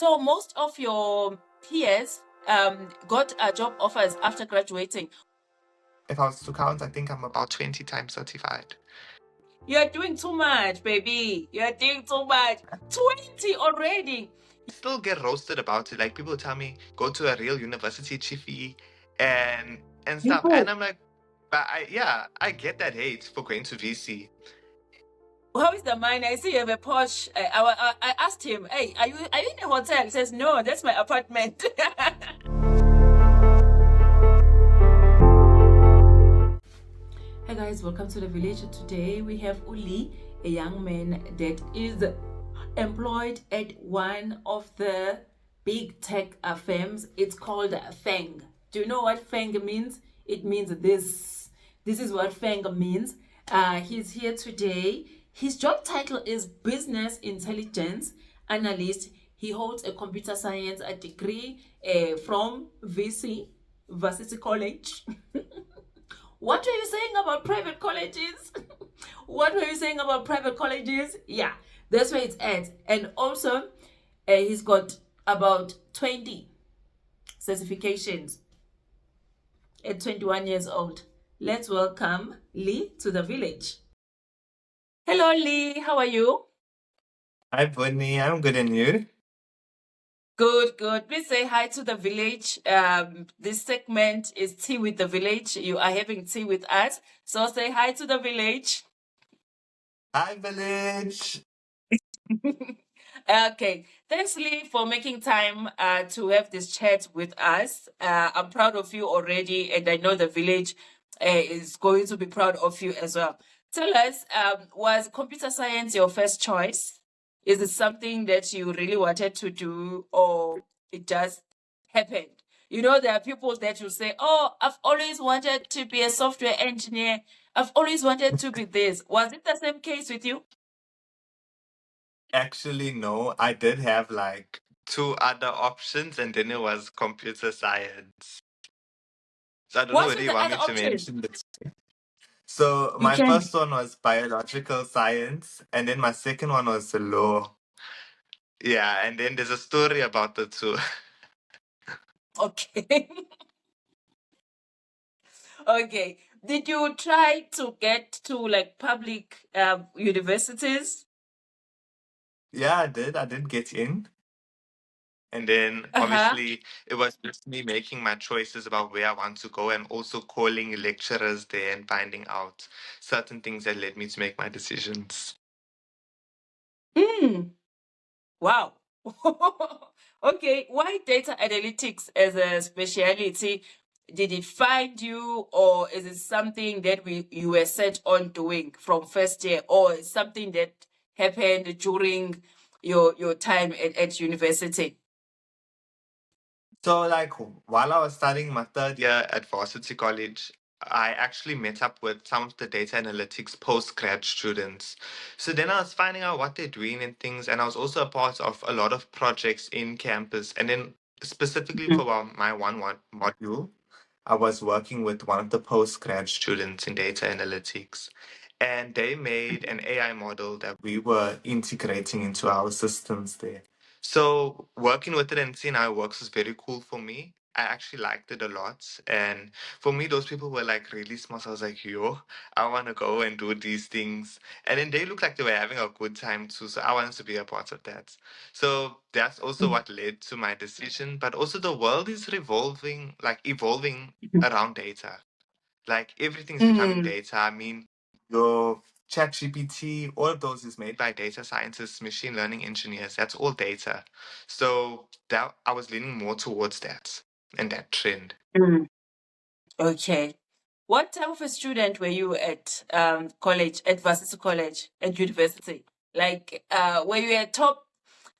So most of your peers got job offers after graduating. If I was to count, I think I'm about 20 times certified. You're doing too much, baby. You're doing too much. 20 already. I still get roasted about it. Like people tell me, go to a real university, chiefy, and stuff. And I'm like, but I get that hate for going to VC. How is the mine? I see you have a Porsche. I asked him, hey, are you in a hotel? He says, no, that's my apartment. Hey guys, welcome to the village. Today we have Uli, a young man that is employed at one of the big tech firms. It's called FAANG. Do you know what FAANG means? It means this. This is what FAANG means. He's here today. His job title is Business Intelligence Analyst. He holds a computer science degree from Varsity College. What were you saying about private colleges? What were you saying about private colleges? Yeah, that's where it's at. And also, he's got about 20 certifications at 21 years old. Let's welcome Lee to the village. Hello, Lee. How are you? Hi, Bonnie. I'm good, and you? Good, good. Please say hi to the village. This segment is Tea with the Village. You are having tea with us. So say hi to the village. Hi, village. Okay, thanks Lee for making time to have this chat with us. I'm proud of you already, and I know the village is going to be proud of you as well. Tell us, was computer science your first choice? Is it something that you really wanted to do, or it just happened? You know, there are people that will say, oh, I've always wanted to be a software engineer. I've always wanted to be this. Was it the same case with you? Actually, no. I did have like two other options, and then it was computer science. So I don't know What whether was you the want other me to option? mention this. So You my can. first one was biological science, and then my second one was law. Yeah, and then there's a story about the two. Okay. Okay. Did you try to get to like public universities? Yeah, I did. I did get in. And then Uh-huh. obviously it was just me making my choices about where I want to go and also calling lecturers there and finding out certain things that led me to make my decisions. Mm. Wow. Okay. Why data analytics as a specialty? Did it find you, or is it something that you were set on doing from first year, or is something that happened during your time at university? So like while I was studying my third year at Varsity College, I actually met up with some of the data analytics postgrad students. So then I was finding out what they're doing and things, and I was also a part of a lot of projects in campus. And then specifically for my one module, I was working with one of the postgrad students in data analytics, and they made an AI model that we were integrating into our systems there. So working with it and seeing how it works was very cool for me. I actually liked it a lot. And for me, those people were like really smart. So I was like, yo, I want to go and do these things. And then they looked like they were having a good time too. So I wanted to be a part of that. So that's also what led to my decision. But also the world is revolving, like evolving around data. Like everything's becoming Mm. data. I mean, your ChatGPT, all of those is made by data scientists, machine learning engineers. That's all data. So that I was leaning more towards that and that trend. Mm. Okay. What type of a student were you at college, at Varsity College, at university? Like, were you a top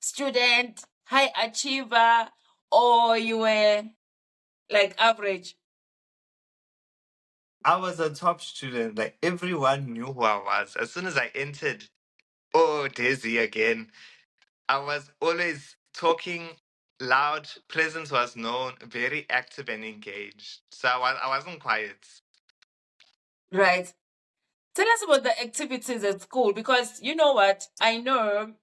student, high achiever, or you were like average? I was a top student. Like everyone knew who I was. As soon as I entered, oh, Daisy again. I was always talking loud. Presence was known, very active and engaged. So I wasn't quiet. Right. Tell us about the activities at school because you know what? I know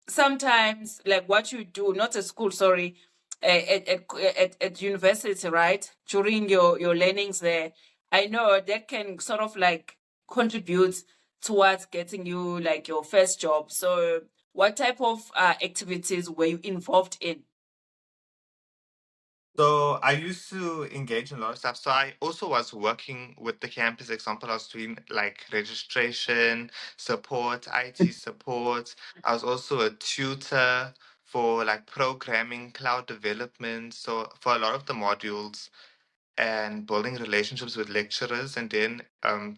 sometimes like what you do, not at school, sorry, at university, right? During your learnings there, I know that can sort of like contribute towards getting you like your first job. So what type of activities were you involved in? So I used to engage in a lot of stuff. So I also was working with the campus. Example, I was doing like registration support, IT support. I was also a tutor for like programming, cloud development. So for a lot of the modules and building relationships with lecturers. And then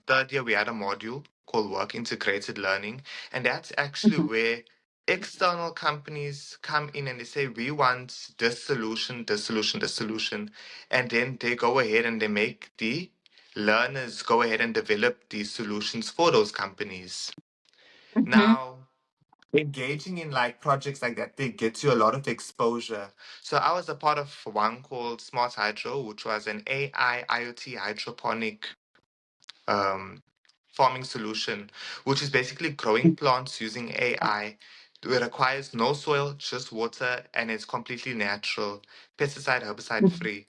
third year we had a module called Work Integrated Learning, and that's actually Mhm. where external companies come in and they say we want this solution, this solution, this solution, and then they go ahead and they make the learners go ahead and develop these solutions for those companies. Mhm. Now, engaging in like projects like that, they get you a lot of exposure. So I was a part of one called Smart Hydro, which was an AI IoT hydroponic um, farming solution, which is basically growing plants using AI. It requires no soil, just water, and it's completely natural, pesticide, herbicide Mhm. free.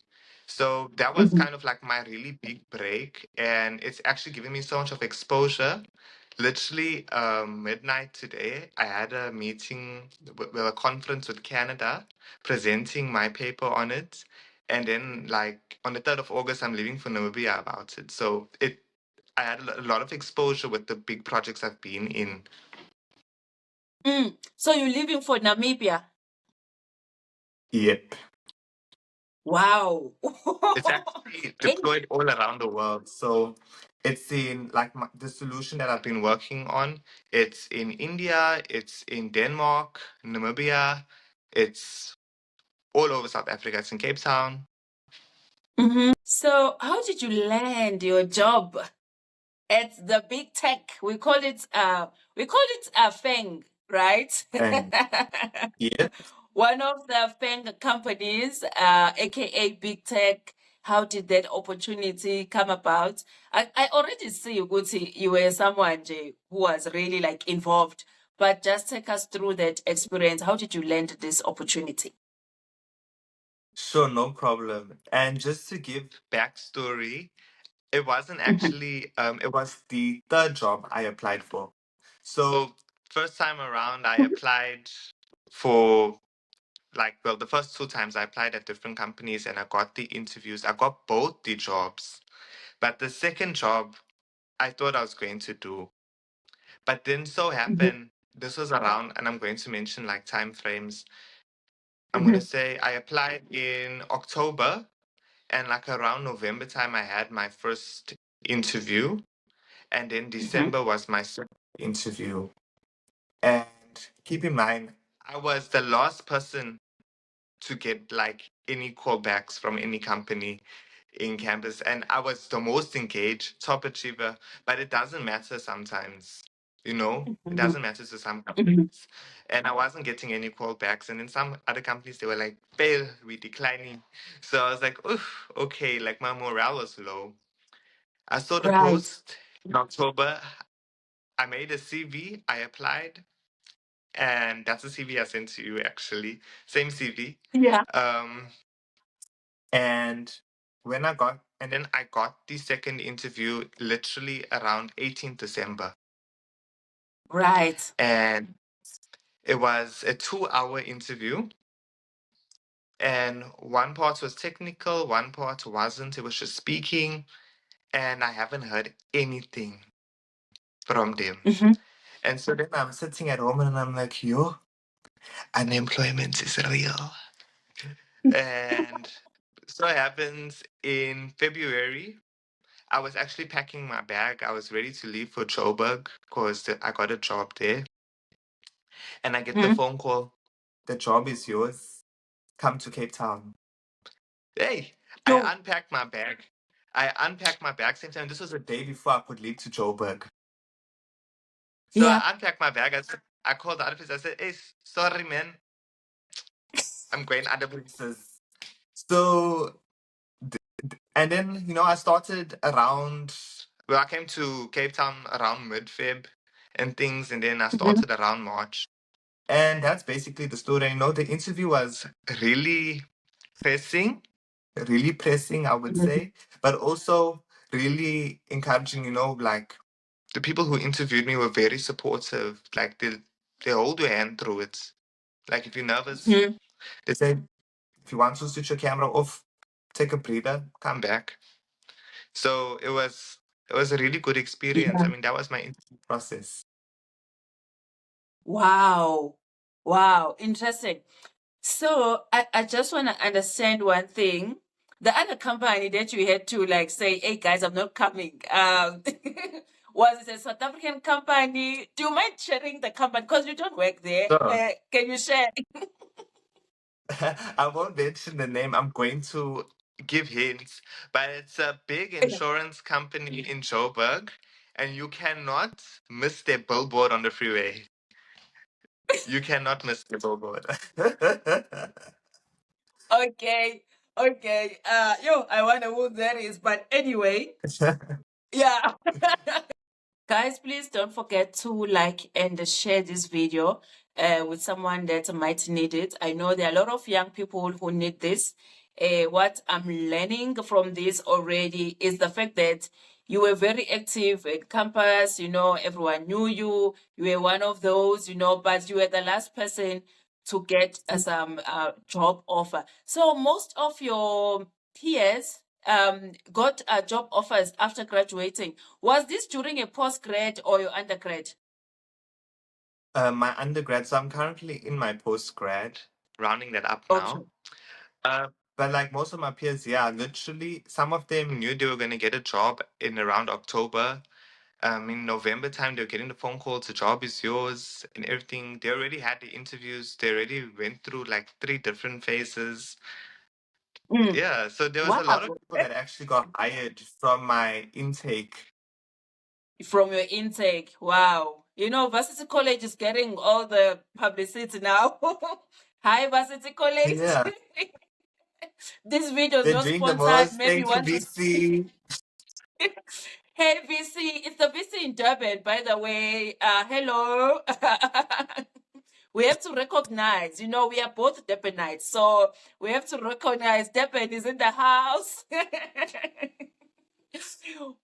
So that was Mhm. kind of like my really big break, and it's actually giving me so much of exposure. Literally, midnight today, I had a meeting, well, a conference with Canada, presenting my paper on it. And then, like, on the 3rd of August, I'm leaving for Namibia about it. So I had a lot of exposure with the big projects I've been in. So you're leaving for Namibia? Yep. Wow. It's actually Hey. deployed all around the world. So it's in like the solution that I've been working on. It's in India, it's in Denmark, Namibia, it's all over South Africa. It's in Cape Town. So how did you land your job at the big tech? We call it FAANG, right? And yeah, One of the FAANG companies, aka big tech. How did that opportunity come about? I already see Uguti, you were someone Jay, who was really like involved, but just take us through that experience. How did you land this opportunity? sure, no problem. And just to give backstory, it wasn't Mhm. actually it was the third job I applied for. So first time around I applied for like, well, the first two times I applied at different companies and I got the interviews. I got both the jobs. But the second job I thought I was going to do. But then so Mhm. happened this was around, and I'm going to mention like time frames. I'm going to Mhm. say I applied in October, and like around November time I had my first interview, and then Mhm. December was my second interview. And keep in mind, I was the last person to get like any callbacks from any company in campus, and I was the most engaged, top achiever. But it doesn't matter sometimes, it Mhm. doesn't matter to some Mhm. companies. And I wasn't getting any callbacks, and in some other companies they were like, fail, we declining. So I was like, oof, okay, like my morale was low. I saw the Right. post in October. I made a CV, I applied, and that's the CV I sent to you actually. Same CV. Yeah. Um, and then I got the second interview literally around 18th December. Right. And it was a 2-hour interview. And one part was technical, one part wasn't. It was just speaking. And I haven't heard anything from them. Mhm. And so then I'm sitting at home and I'm like, yo, unemployment is real. And so it happens in February. I was actually packing my bag. I was ready to leave for Joburg because I got a job there. And I get the Mhm. phone call. The job is yours. Come to Cape Town. Hey, So, I unpacked my bag. I unpacked my bag same time. This was a day before I could leave to Joburg. So yeah. I unpacked my bag. I called the other place. I said, hey, sorry, man. I'm going other places. So, and then, I started around, well, I came to Cape Town around mid-Feb and things. And then I Mhm. started around March. And that's basically the story. The interview was really pressing, really pressing, I would say, but also really encouraging, like the people who interviewed me were very supportive. Like they hold your hand through it. Like if you're nervous, Mhm. they say, if you want to switch your camera off, take a breather, come back. So it was a really good experience. I Yeah. mean, that was my interview process. Wow. Wow. Interesting. So I just want to understand one thing. The other company that you had to like say, hey guys, I'm not coming. Was it a South African company? Do you mind sharing the company? Because you don't work there. So Can you share? I won't mention the name. I'm going to give hints, but it's a big insurance company in Joburg, and you cannot miss their billboard on the freeway. You cannot miss the billboard. Okay. Okay. I wonder who that is. But anyway, yeah. Guys, please don't forget to like and share this video with someone that might need it. I know there are a lot of young people who need this. What I'm learning from this already is the fact that you were very active at campus, everyone knew you. You were one of those, but you were the last person to get some job offer. So most of your peers got job offers after graduating. Was this during a postgrad or your undergrad? My undergrad, so I'm currently in my postgrad, rounding that up Okay. now. But like most of my peers, yeah, literally, some of them knew they were going to get a job in around October. In November time, they were getting the phone calls, the job is yours and everything. They already had the interviews. They already went through like 3 different phases. Mm. Yeah, so there was a lot of Wow. people that actually got hired from my intake. From your intake. Wow. Varsity College is getting all the publicity now. Hi, Varsity College. Yeah, This video is they're not doing the sponsored. most. Maybe you Thank you, want to. BC. Hey, VC. It's the VC in Durban, by the way. Hello. We have to recognize, we are both Durbanites. So we have to recognize Durban is in the house.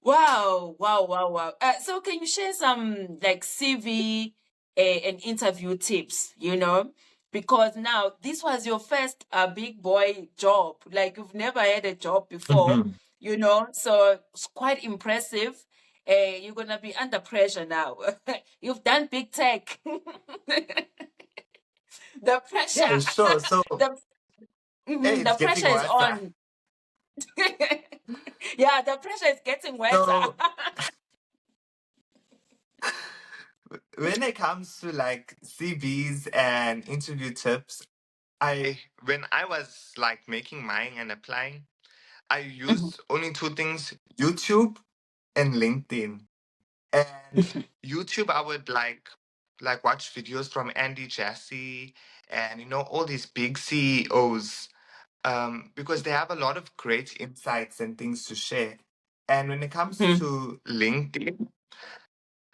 Wow, wow, wow, wow. So can you share some like CV and interview tips, Because now this was your first big boy job. Like you've never had a job before, Mhm. So it's quite impressive. You're gonna be under pressure now. You've done big tech. The Yeah, pressure, sure. So, the hey, the it's getting pressure is worse. on. Yeah, the pressure is getting worse. So, when it comes to like CVs and interview tips, when I was like making mine and applying, I used only 2 things: YouTube and LinkedIn. And YouTube, I would like watch videos from Andy Jassy and all these big CEOs, because they have a lot of great insights and things to share. And when it comes Mhm, to LinkedIn,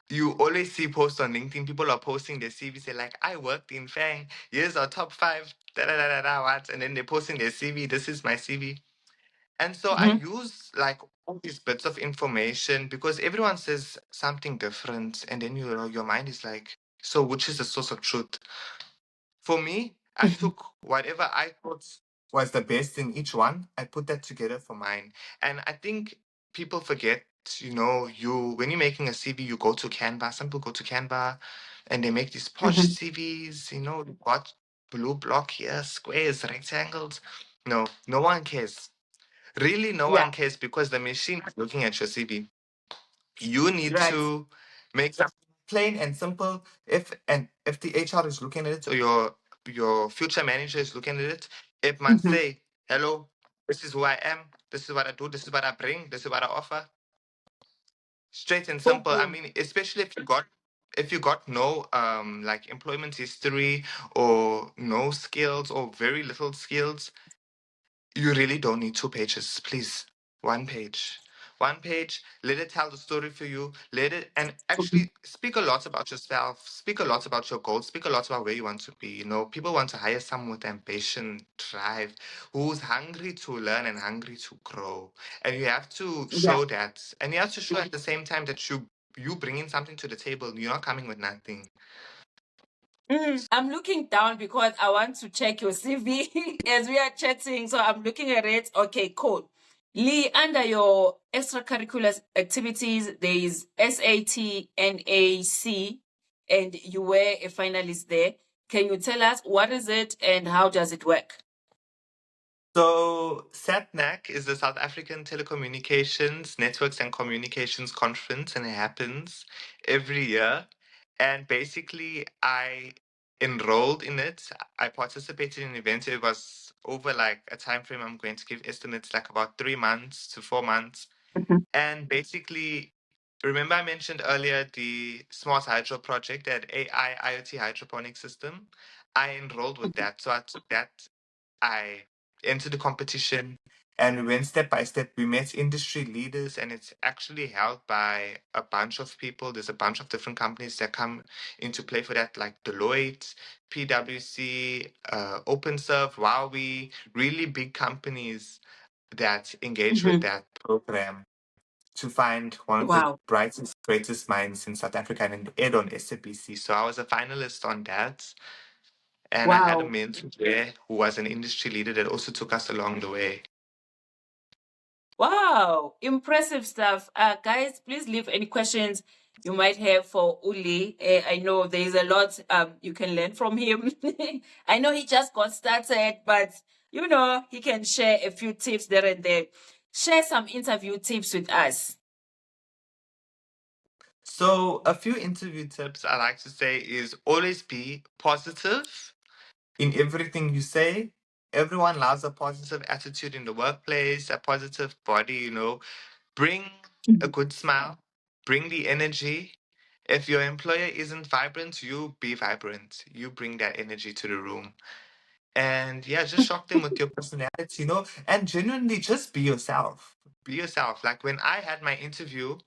you always see posts on LinkedIn. People are posting their CV, say like, "I worked in FAANG. Here's our top 5." Da da da da da. What? And then they're posting their CV. This is my CV. And so I mhm, use like all these bits of information because everyone says something different, and then your mind is like, so which is the source of truth? For me, I mhm, took whatever I thought was the best in each one. I put that together for mine. And I think people forget, you when you're making a CV, you go to Canva. Some people go to Canva and they make these posh mhm. CVs, got blue block here, squares, rectangles. No, no one cares. Really, no Yeah, one cares because the machine is looking at your CV. You need right. to make something plain and simple. If the HR is looking at it or your future manager is looking at it, it must Mhm. say, "Hello, this is who I am. This is what I do. This is what I bring. This is what I offer." Straight and Boom, simple. I boom. mean, especially if you got no like employment history or no skills or very little skills, you really don't need 2 pages. Please, 1 page. one page, let it tell the story for you, let it, and actually speak a lot about yourself, speak a lot about your goals, speak a lot about where you want to be. You know, people want to hire someone with ambition, drive, who's hungry to learn and hungry to grow. And you have to Yeah. show that. And you have to show at the same time that you bringing something to the table. You're not coming with nothing. I'm looking down because I want to check your CV as we are chatting. So I'm looking at it. Okay, cool. Lee, under your extracurricular activities, there is SAT, NAC, and you were a finalist there. Can you tell us what is it and how does it work? So, SATNAC is the South African Telecommunications Networks and Communications Conference, and it happens every year. And basically, I enrolled in it. I participated in the event. It was over like a time frame. I'm going to give estimates like about 3 months to 4 months. Mhm. And basically, remember I mentioned earlier the Smart Hydro project, that AI IoT hydroponic system. I enrolled with that. So I took that, I entered the competition, and we went step by step. We met industry leaders, and it's actually held by a bunch of people. There's a bunch of different companies that come into play for that, like Deloitte, PwC, OpenServe, Huawei, really big companies that engage with Mhm. that program to find one of the Wow. brightest, greatest minds in South Africa and ed on SABC. So I was a finalist on that. And I had a Wow. mentor there who was an industry leader that also took us along the way. Wow, impressive stuff. Guys, please leave any questions you might have for Uli. I know there is a lot you can learn from him. I know he just got started, but you know, he can share a few tips there and there. Share some interview tips with us. So, a few interview tips I like to say is always be positive in everything you say. Everyone loves a positive attitude in the workplace, a positive body, you know. Bring a good smile, bring the energy. If your employer isn't vibrant, you be vibrant. You bring that energy to the room. And yeah, just shock them with your personality, you know, and genuinely just be yourself. Be yourself. Like when I had my interview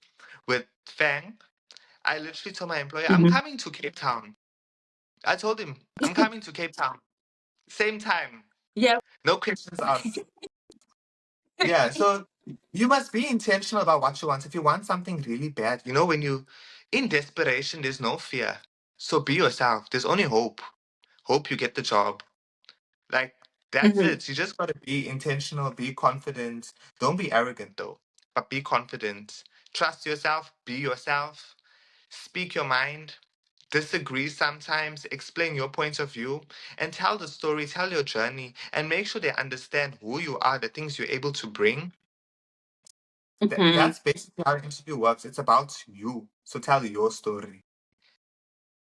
with FAANG, I literally told my employer, I'm Mhm. coming to Cape Town. I told him, I'm coming to Cape Town. Same time. Yeah. No questions asked. Yeah, so you must be intentional about what you want. If you want something really bad, you know, when you in desperation, there's no fear. So be yourself. There's only hope. Hope you get the job. Like that's Mhm. it. You just gotta be intentional, be confident. Don't be arrogant though, but be confident. Trust yourself, be yourself, speak your mind, disagree sometimes, explain your point of view, and tell the story, tell your journey, and make sure they understand who you are, the things you're able to bring. Mhm. That's basically how an interview works. It's about you. So tell your story.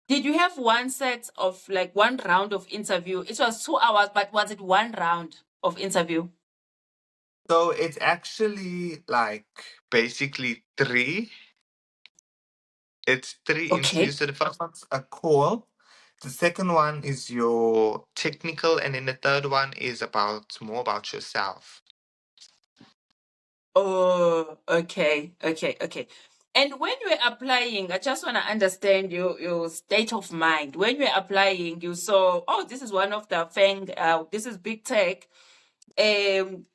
Did you have one set of like one round of interview? It was 2 hours, but was it one round of interview? So it's actually like basically three. It's three Okay. interviews. So the first one's a call. The second one is your technical, and then the third one is about more about yourself. Oh, okay, okay, okay. And when you were applying, I just want to understand your state of mind. When you were applying, you saw, oh, this is one of the FANG, this is big tech. Um,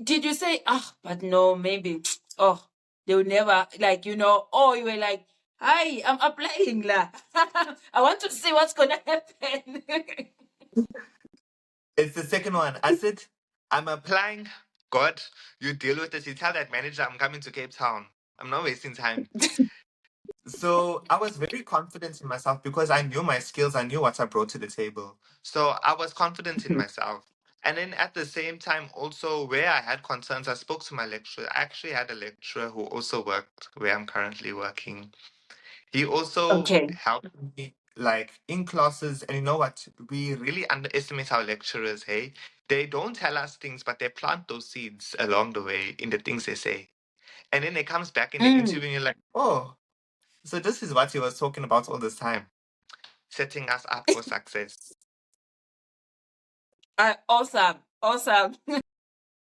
did you say, ah, but no, maybe, oh, they will never, like, you know, oh, you were like, hi, I'm applying, la. I want to see what's gonna happen. It's the second one. I said, I'm applying. God, you deal with this. You tell that manager I'm coming to Cape Town. I'm not wasting time. So I was very confident in myself because I knew my skills, I knew what I brought to the table. So I was confident in myself. And then at the same time, also where I had concerns, I spoke to my lecturer. I actually had a lecturer who also worked where I'm currently working. He also Okay. helped me like in classes, and you know what? We really underestimate our lecturers, hey? They don't tell us things, but they plant those seeds along the way in the things they say. And then it comes back in the Mm. interview and you're like, oh, so this is what he was talking about all this time, setting us up for success. Awesome, awesome.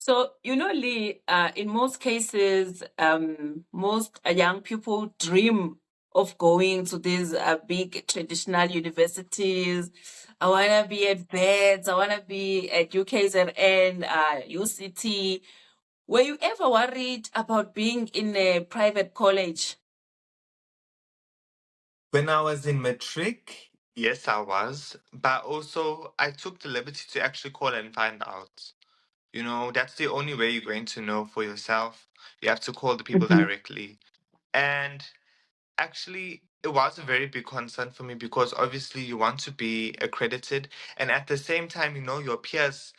So, Lee, in most cases, most young people dream of going to these big traditional universities. I want to be at BETS, I want to be at UKZN, UCT. Were you ever worried about being in a private college? When I was in matric, yes, I was. But also, I took the liberty to actually call and find out. That's the only way you're going to know for yourself. You have to call the people Mhm. directly. And actually, it was a very big concern for me because obviously you want to be accredited. And at the same time, your peers,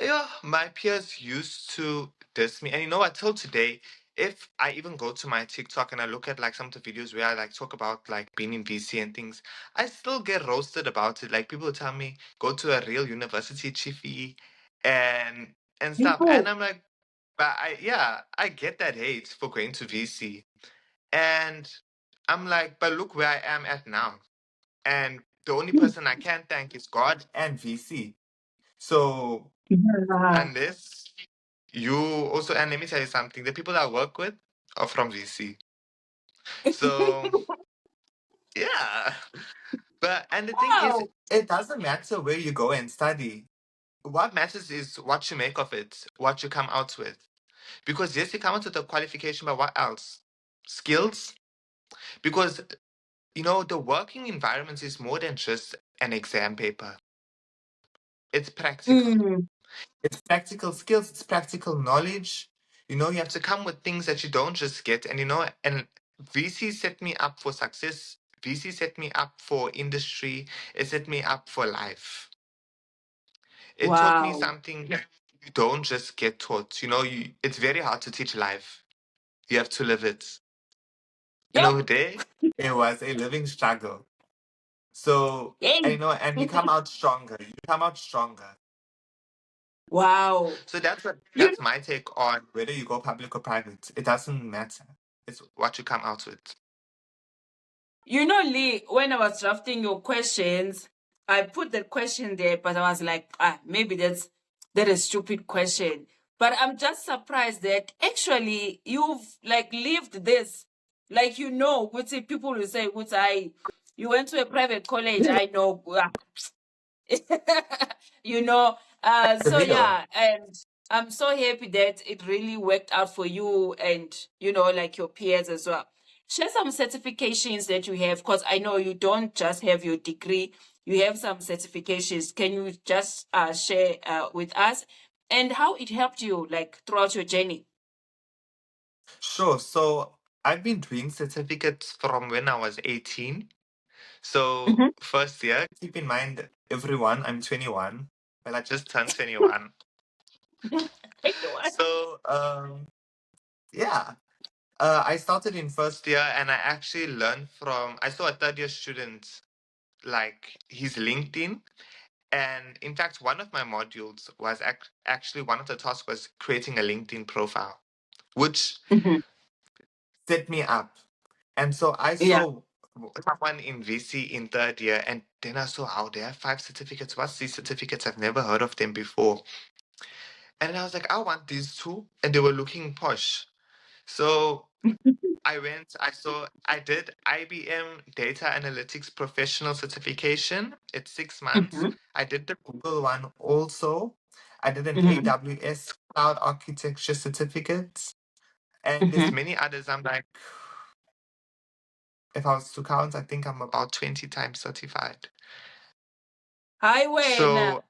yeah, my peers used to diss me. And until today, if I even go to my TikTok and I look at like some of the videos where I like talk about like being in VC and things, I still get roasted about it. Like people tell me, go to a real university, chiefy, and stuff. And People. I'm like, but I get that hate for going to VC. And I'm like, but look where I am at now. And the only person I can thank is God and VC. So Yeah. unless you also, and let me tell you something, the people I work with are from VC. So yeah. And the thing is, Wow. it doesn't matter where you go and study. What matters is what you make of it, what you come out with. Because yes, you come out with a qualification, but what else? Skills? Because the working environment is more than just an exam paper. It's practical. Mm. It's practical skills, it's practical knowledge. You have to come with things that you don't just get. And VC set me up for success. VC set me up for industry. It set me up for life. It taught me Wow. something that you don't just get taught. It's very hard to teach life. You have to live it. And Yep. over there, it was a living struggle. So, Hey. and you come out stronger. You come out stronger. Wow. So You that's my take on whether you go public or private. It doesn't matter. It's what you come out with. Lee, when I was drafting your questions, I put the question there, but I was like, maybe that is a stupid question. But I'm just surprised that actually you've like lived this. Like which people will say, which you went to a private college, I know. you know so Real. yeah, and I'm so happy that it really worked out for you and like your peers as well. Share some certifications that you have, because I know you don't just have your degree, you have some certifications. Can you just share with us and how it helped you like throughout your journey? Sure. So I've been doing certificates from when I was 18. So Mhm. first year, keep in mind, everyone, I'm 21. Well, I just turned 21. So yeah. I started in first year and I actually learned I saw a third year student, like his LinkedIn. And in fact, one of my modules was actually one of the tasks was creating a LinkedIn profile, which Mhm. set me up. And so I Yeah. saw someone in VC in third year, and then I saw how they have 5 certificates. What's these certificates? I've never heard of them before. And I was like, I want these too. And they were looking posh. So I did IBM Data Analytics Professional Certification. It's 6 months. Mhm. I did the Google one also. I did an Mhm. AWS Cloud Architecture Certificate. And there's Mhm. many others. I'm like, if I was to count, I think I'm about 20 times certified. Hi, when So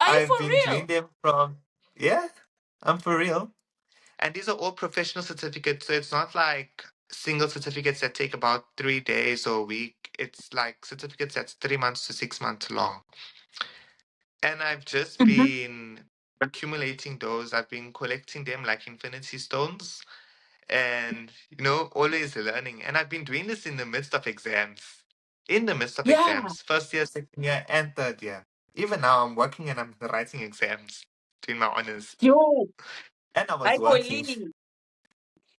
are you I've for been doing real? them from, yeah, I'm for real. And these are all professional certificates. So it's not like single certificates that take about 3 days or a week. It's like certificates that's 3 months to 6 months long. And I've just Mhm. been accumulating those. I've been collecting them like infinity stones and, always learning. And I've been doing this in the midst of exams. In the midst of Yeah. exams, first year, second year, and third year. Even now, I'm working and I'm writing exams, doing my honors. Yo, And I hi, was working. Colleen.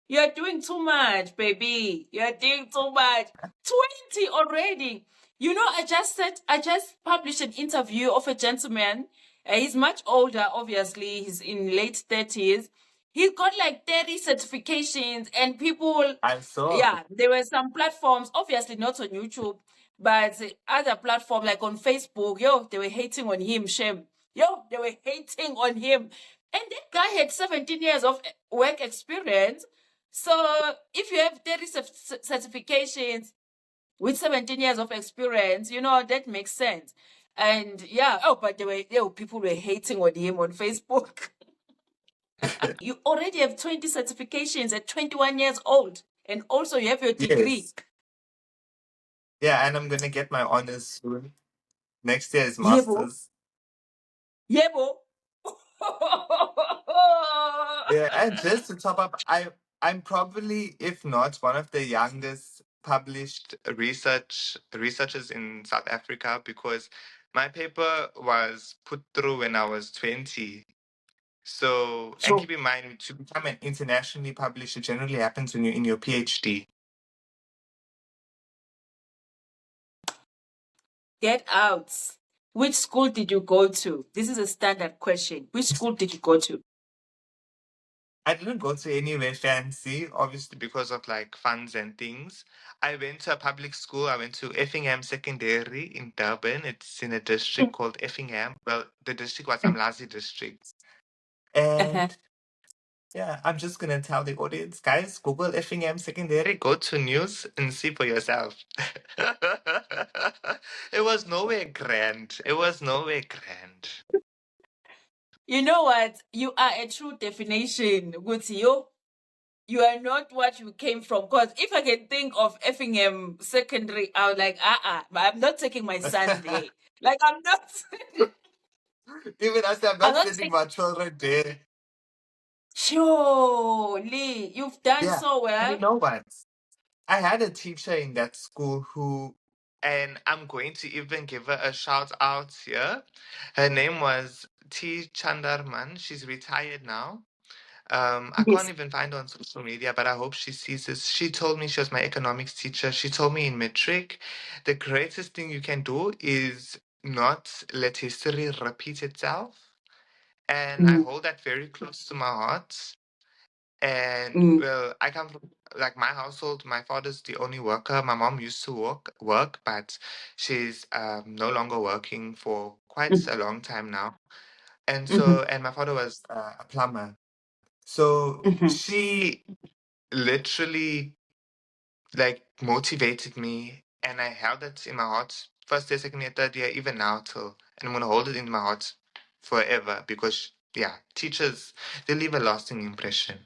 You're doing too much, baby. You're doing too much. 20 already. I just published an interview of a gentleman. He's much older, obviously. He's in late 30s. He got like 30 certifications, and people, I saw. yeah, there were some platforms, obviously not on YouTube, but other platform like on Facebook, yo, they were hating on him, shame. Yo, they were hating on him. And that guy had 17 years of work experience. So if you have 30 certifications with 17 years of experience, that makes sense. And yeah, oh, but people were hating on him on Facebook. You already have 20 certifications at 21 years old, and also you have your degree. Yes. Yeah, and I'm gonna get my honors soon. Next year is Yebo. masters. Yebo. Yeah, and just to top up, I'm probably, if not one of the youngest published researchers in South Africa, because my paper was put through when I was 20. So, and Sure. keep in mind, to become an internationally published, it generally happens when you're in your PhD. Get out. Which school did you go to? This is a standard question. Which school did you go to? I didn't go to anywhere fancy, obviously because of like funds and things. I went to a public school. I went to Effingham Secondary in Durban. It's in a district called Effingham. Well, the district was Amlazi district. Uh-huh. And yeah, I'm just gonna tell the audience, guys, Google Effingham Secondary, go to news and see for yourself. It was nowhere grand. It was nowhere grand. You know what? You are a true definition, Gutio. You are not what you came from. Because if I can think of Effingham Secondary, I was like, I'm not taking my son there. Like, I'm not. Even as I'm I'm not not sending taking. my children there. Surely, you've done Yeah. so And you well. know what? I had a teacher in that school who, and I'm going to even give her a shout out here. Her name was T. Chandarman. She's retired now. I can't Yes. even find her on social media, but I hope she sees this. She told me, she was my economics teacher. She told me in metric, the greatest thing you can do is not let history repeat itself. And I Mm, hold that very close to my heart. And mm, well, I come from like my household. My father's the only worker. My mom used to work, but she's no longer working for quite mm, a long time now. And mhm, so, and my father was a plumber. So mhm. she literally like motivated me, and I held it in my heart. First year, second year, third year, even now till, and I'm gonna hold it in my heart forever because yeah, teachers, they leave a lasting impression.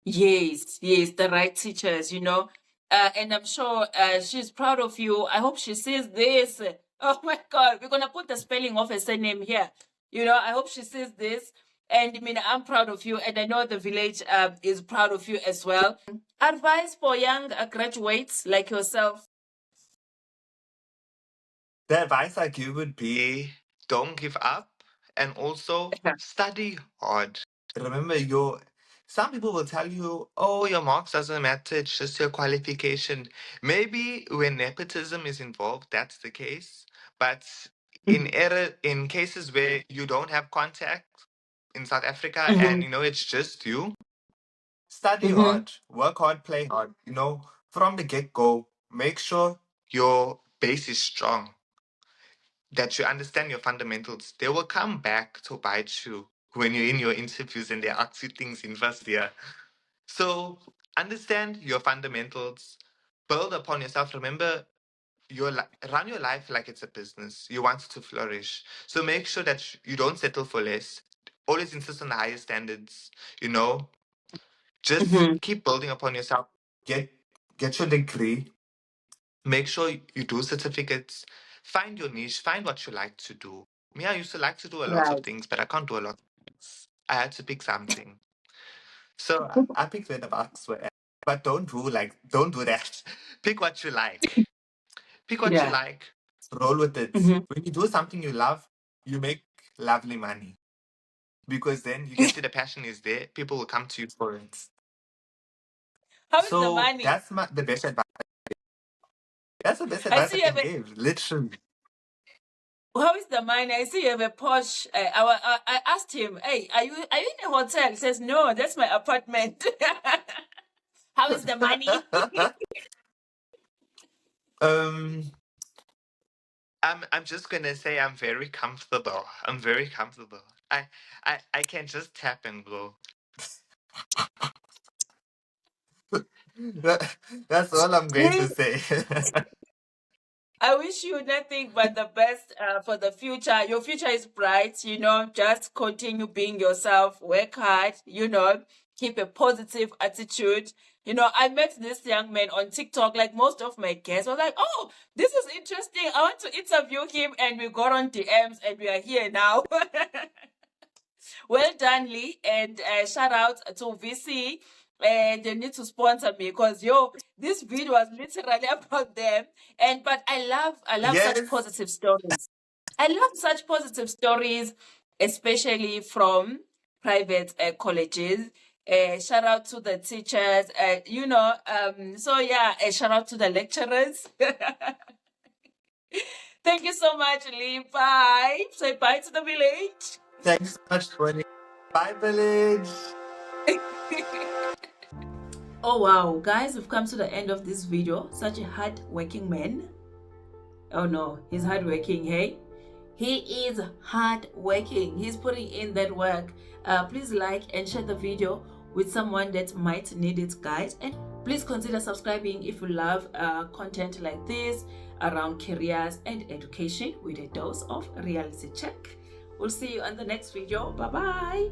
Yes, yes, the right teachers. And I'm sure she's proud of you. I hope she sees this. Oh my God, we're gonna put the spelling of her surname here. I hope she sees this. And I mean, I'm proud of you, and I know the village is proud of you as well. Advice for young graduates like yourself. The advice I give would be don't give up and also study hard. Remember, some people will tell you, oh, your marks doesn't matter, it's just your qualification. Maybe when nepotism is involved, that's the case. But in cases where you don't have contact in South Africa and Mm-hmm. it's just you, study Mm-hmm. hard, work hard, play hard. From the get-go, make sure your base is strong, that you understand your fundamentals. They will come back to bite you when you're in your interviews and they ask you things in first year. So understand your fundamentals, build upon yourself. Remember, run your life like it's a business. You want it to flourish. So make sure that you don't settle for less. Always insist on the highest standards. You know, just Mm-hmm. keep building upon yourself. Get your degree. Make sure you do certificates. Find your niche. Find what you like to do. Me, I used to like to do a lot of Right. things, but I can't do a lot of things. I had to pick something. So I picked where the bucks were at. But don't do that. Pick what you like. Pick what you Yeah. like. Roll with it. Mm-hmm. When you do something you love, you make lovely money. Because then you can see the passion is there. People will come to you for it. How is the So money? the best advice. That's the best I advice I see you can have a give, literally. How is the money? I see you have a Porsche. I asked him, hey, are you in a hotel? He says, no, that's my apartment. How is the money? um, I'm just gonna say I'm very comfortable. I'm very comfortable. I can just tap and go. That's all I'm going to say. I wish you nothing but the best for the future. Your future is bright, just continue being yourself, work hard, keep a positive attitude. I met this young man on TikTok, like most of my guests. I was like, oh, this is interesting. I want to interview him, and we got on DMs, and we are here now. Well done, Lee, and shout out to VC. And they need to sponsor me because this video was literally about them. But I love such Yes. positive stories. I love such positive stories, especially from private colleges. Shout out to the teachers, so yeah, shout out to the lecturers. Thank you so much, Lee. Bye. Say bye to the village. Thanks so much, Tony. Bye, village. Oh wow, guys, we've come to the end of this video. Such a hard-working man. Oh no, he's hardworking, hey? He is hardworking. He's putting in that work. Please like and share the video with someone that might need it, guys. And please consider subscribing if you love content like this around careers and education with a dose of reality check. We'll see you on the next video. Bye-bye.